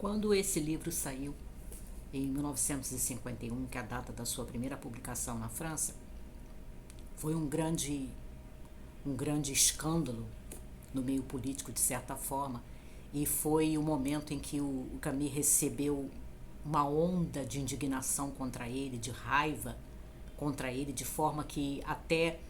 Quando esse livro saiu, em 1951, que é a data da sua primeira publicação na França, foi um grande escândalo no meio político, de certa forma, e foi o momento em que o Camus recebeu uma onda de indignação contra ele, de raiva contra ele, de forma que até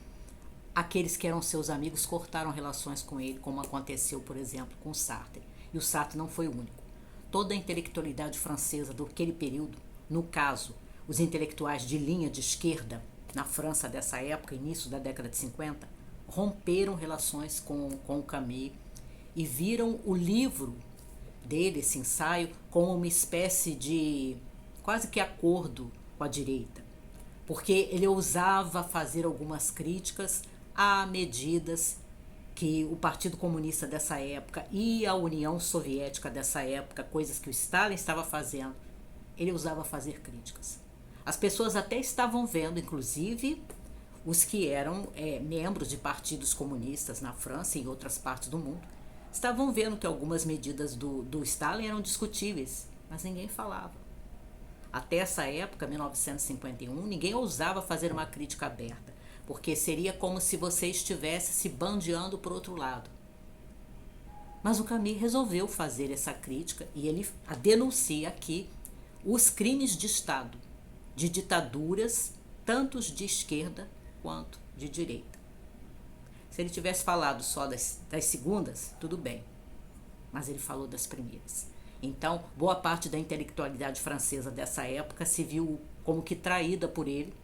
aqueles que eram seus amigos cortaram relações com ele, como aconteceu, por exemplo, com Sartre. E o Sartre não foi o único. Toda a intelectualidade francesa daquele período, no caso, os intelectuais de linha de esquerda na França dessa época, início da década de 50, romperam relações com o Camus e viram o livro dele, esse ensaio, como uma espécie de quase que acordo com a direita, porque ele ousava fazer algumas críticas a medidas que o Partido Comunista dessa época e a União Soviética dessa época, coisas que o Stalin estava fazendo, ele ousava fazer críticas. As pessoas até estavam vendo, inclusive os que eram membros de partidos comunistas na França e em outras partes do mundo, estavam vendo que algumas medidas do Stalin eram discutíveis, mas ninguém falava. Até essa época, 1951, ninguém ousava fazer uma crítica aberta, porque seria como se você estivesse se bandeando para o outro lado. Mas o Camus resolveu fazer essa crítica e ele denuncia aqui os crimes de Estado, de ditaduras, tanto de esquerda quanto de direita. Se ele tivesse falado só das segundas, tudo bem, mas ele falou das primeiras. Então, boa parte da intelectualidade francesa dessa época se viu como que traída por ele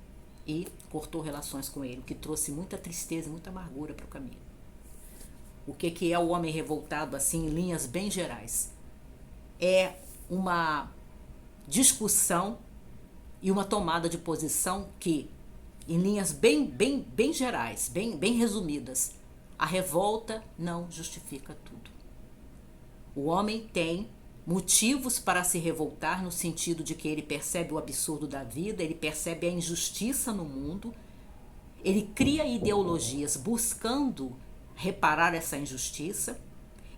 e cortou relações com ele, o que trouxe muita tristeza e muita amargura para o Camus. O que é o homem revoltado, assim, em linhas bem gerais? É uma discussão e uma tomada de posição que, em linhas bem gerais, bem resumidas, a revolta não justifica tudo. O homem tem motivos para se revoltar no sentido de que ele percebe o absurdo da vida, ele percebe a injustiça no mundo, ele cria ideologias buscando reparar essa injustiça,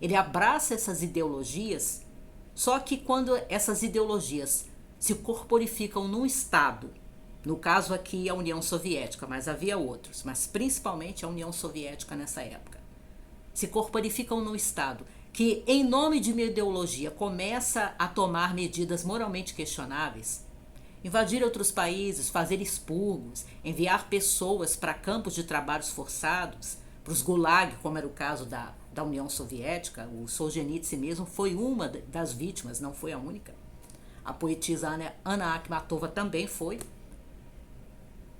ele abraça essas ideologias, só que quando essas ideologias se corporificam num Estado, no caso aqui a União Soviética, mas havia outros, mas principalmente a União Soviética nessa época, se corporificam num Estado que, em nome de uma ideologia, começa a tomar medidas moralmente questionáveis, invadir outros países, fazer expurgos, enviar pessoas para campos de trabalhos forçados, para os gulag, como era o caso da União Soviética. O Solzhenitsyn mesmo foi uma das vítimas, não foi a única. A poetisa Anna Akhmatova também foi.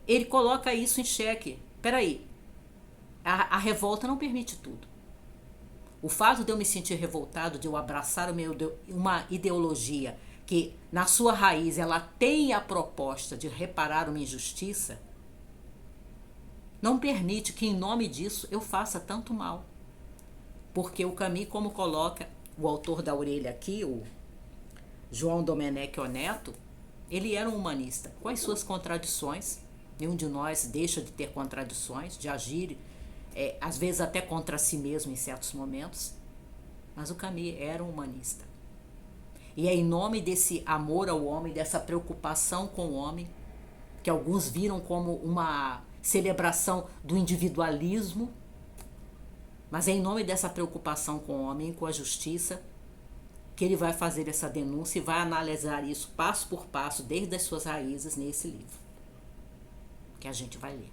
Ele coloca isso em xeque. Peraí, a revolta não permite tudo. O fato de eu me sentir revoltado, de eu abraçar uma ideologia que, na sua raiz, ela tem a proposta de reparar uma injustiça, não permite que, em nome disso, eu faça tanto mal. Porque o Camus, como coloca o autor da orelha aqui, o João Domenech Neto, ele era um humanista, com as suas contradições. Nenhum de nós deixa de ter contradições, de agir às vezes até contra si mesmo em certos momentos, mas o Camus era um humanista. E é em nome desse amor ao homem, dessa preocupação com o homem, que alguns viram como uma celebração do individualismo, mas é em nome dessa preocupação com o homem, com a justiça, que ele vai fazer essa denúncia e vai analisar isso passo por passo, desde as suas raízes, nesse livro, que a gente vai ler.